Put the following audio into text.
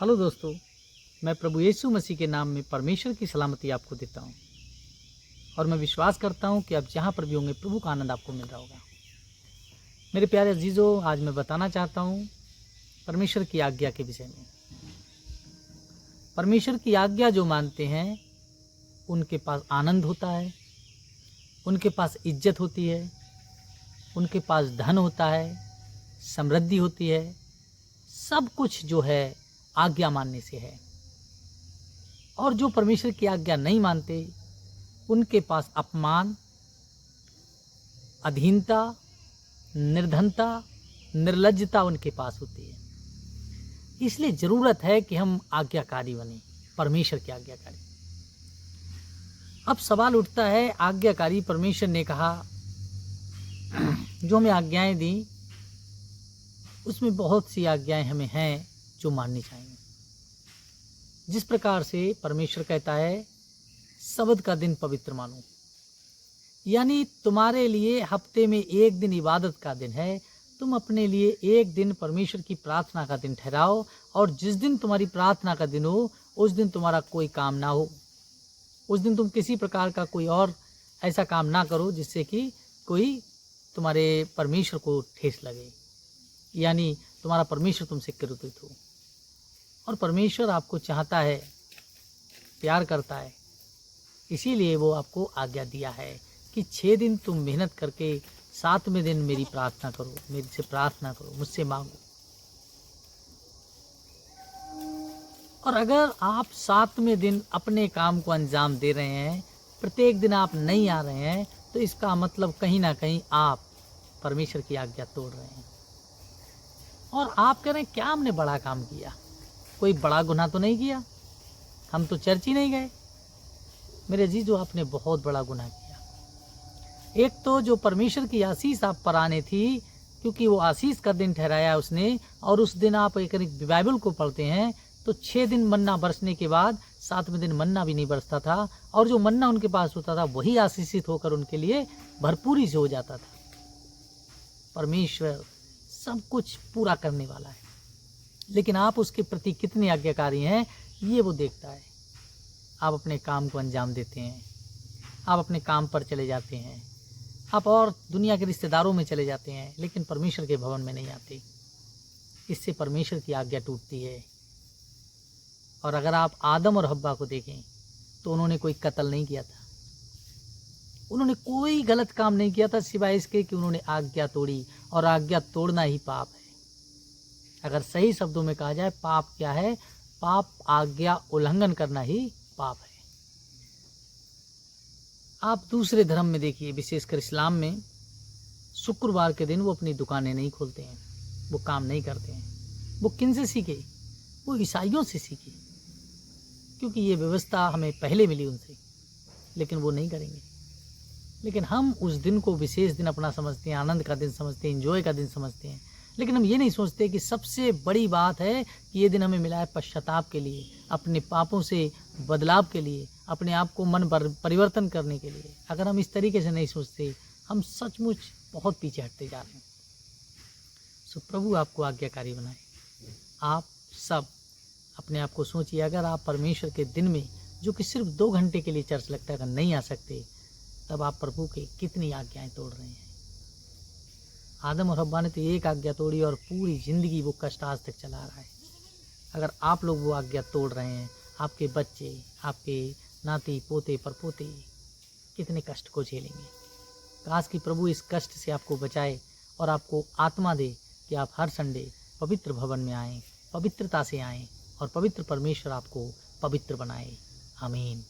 Hello दोस्तों, मैं प्रभु यीशु मसीह के नाम में परमेश्वर की सलामती आपको देता हूँ और मैं विश्वास करता हूँ कि आप जहाँ पर भी होंगे प्रभु का आनंद आपको मिल रहा होगा। मेरे प्यारे अजीज़ों, आज मैं बताना चाहता हूँ परमेश्वर की आज्ञा के विषय में। परमेश्वर की आज्ञा जो मानते हैं उनके पास आनंद होता है, उनके पास इज्जत होती है, उनके पास धन होता है, समृद्धि होती है। सब कुछ जो है आज्ञा मानने से है। और जो परमेश्वर की आज्ञा नहीं मानते उनके पास अपमान, अधीनता, निर्धनता, निर्लज्जता उनके पास होती है। इसलिए जरूरत है कि हम आज्ञाकारी बने, परमेश्वर के आज्ञाकारी। अब सवाल उठता है, आज्ञाकारी परमेश्वर ने कहा जो हमें आज्ञाएं दी उसमें बहुत सी आज्ञाएं हमें हैं जो माननी चाहिए। जिस प्रकार से परमेश्वर कहता है सबत का दिन पवित्र मानो, यानी तुम्हारे लिए हफ्ते में एक दिन इबादत का दिन है, तुम अपने लिए एक दिन परमेश्वर की प्रार्थना का दिन ठहराओ और जिस दिन तुम्हारी प्रार्थना का दिन हो उस दिन तुम्हारा कोई काम ना हो। उस दिन तुम किसी प्रकार का कोई और ऐसा काम ना करो जिससे कि कोई तुम्हारे परमेश्वर को ठेस लगे, यानी तुम्हारा परमेश्वर तुमसे क्रोधित हो। और परमेश्वर आपको चाहता है, प्यार करता है, इसीलिए वो आपको आज्ञा दिया है कि 6 दिन तुम मेहनत करके 7वें दिन मेरी प्रार्थना करो, मेरे से प्रार्थना करो, मुझसे मांगो। और अगर आप 7वें दिन अपने काम को अंजाम दे रहे हैं, प्रत्येक दिन आप नहीं आ रहे हैं, तो इसका मतलब कहीं ना कहीं आप परमेश्वर की आज्ञा तोड़ रहे हैं। और आप कह रहे हैं क्या हमने बड़ा काम किया, कोई बड़ा गुनाह तो नहीं किया, हम तो चर्च ही नहीं गए। मेरे अजीजों, आपने बहुत बड़ा गुनाह किया। एक तो जो परमेश्वर की आशीष आप पर आने थी, क्योंकि वो आशीष का दिन ठहराया उसने, और उस दिन आप एक बाइबल को पढ़ते हैं तो 6 दिन मन्ना बरसने के बाद 7वें दिन मन्ना भी नहीं बरसता था, और जो मन्ना उनके पास होता था वही आशीषित होकर उनके लिए भरपूरी से हो जाता था। परमेश्वर सब कुछ पूरा करने वाला है, लेकिन आप उसके प्रति कितने आज्ञाकारी हैं ये वो देखता है। आप अपने काम को अंजाम देते हैं, आप अपने काम पर चले जाते हैं, आप और दुनिया के रिश्तेदारों में चले जाते हैं, लेकिन परमेश्वर के भवन में नहीं आते। इससे परमेश्वर की आज्ञा टूटती है। और अगर आप आदम और हव्वा को देखें तो उन्होंने कोई कत्ल नहीं किया था, उन्होंने कोई गलत काम नहीं किया था सिवाय इसके कि उन्होंने आज्ञा तोड़ी, और आज्ञा तोड़ना ही पाप है। अगर सही शब्दों में कहा जाए पाप क्या है, पाप आज्ञा उल्लंघन करना ही पाप है। आप दूसरे धर्म में देखिए, विशेषकर इस्लाम में शुक्रवार के दिन वो अपनी दुकानें नहीं खोलते हैं, वो काम नहीं करते हैं। वो किन से सीखे? वो ईसाइयों से सीखे, क्योंकि ये व्यवस्था हमें पहले मिली उनसे, लेकिन वो नहीं करेंगे। लेकिन हम उस दिन को विशेष दिन अपना समझते हैं, आनंद का दिन समझते हैं, एंजॉय का दिन समझते हैं। लेकिन हम ये नहीं सोचते कि सबसे बड़ी बात है कि ये दिन हमें मिला है पश्चाताप के लिए, अपने पापों से बदलाव के लिए, अपने आप को मन परिवर्तन करने के लिए। अगर हम इस तरीके से नहीं सोचते, हम सचमुच बहुत पीछे हटते जा रहे हैं। सो प्रभु आपको आज्ञाकारी बनाए। आप सब अपने आप को सोचिए, अगर आप परमेश्वर के दिन में, जो कि सिर्फ 2 घंटे के लिए चर्च लगता है, अगर नहीं आ सकते, तब आप प्रभु के कितनी आज्ञाएं तोड़ रहे हैं। आदम और हव्वा ने तो एक आज्ञा तोड़ी और पूरी जिंदगी वो कष्ट आज तक चला रहा है। अगर आप लोग वो आज्ञा तोड़ रहे हैं, आपके बच्चे, आपके नाती पोते परपोते कितने कष्ट को झेलेंगे। काश कि प्रभु इस कष्ट से आपको बचाए और आपको आत्मा दे कि आप हर संडे पवित्र भवन में आएँ, पवित्रता से आएँ और पवित्र परमेश्वर आपको पवित्र बनाए। आमीन।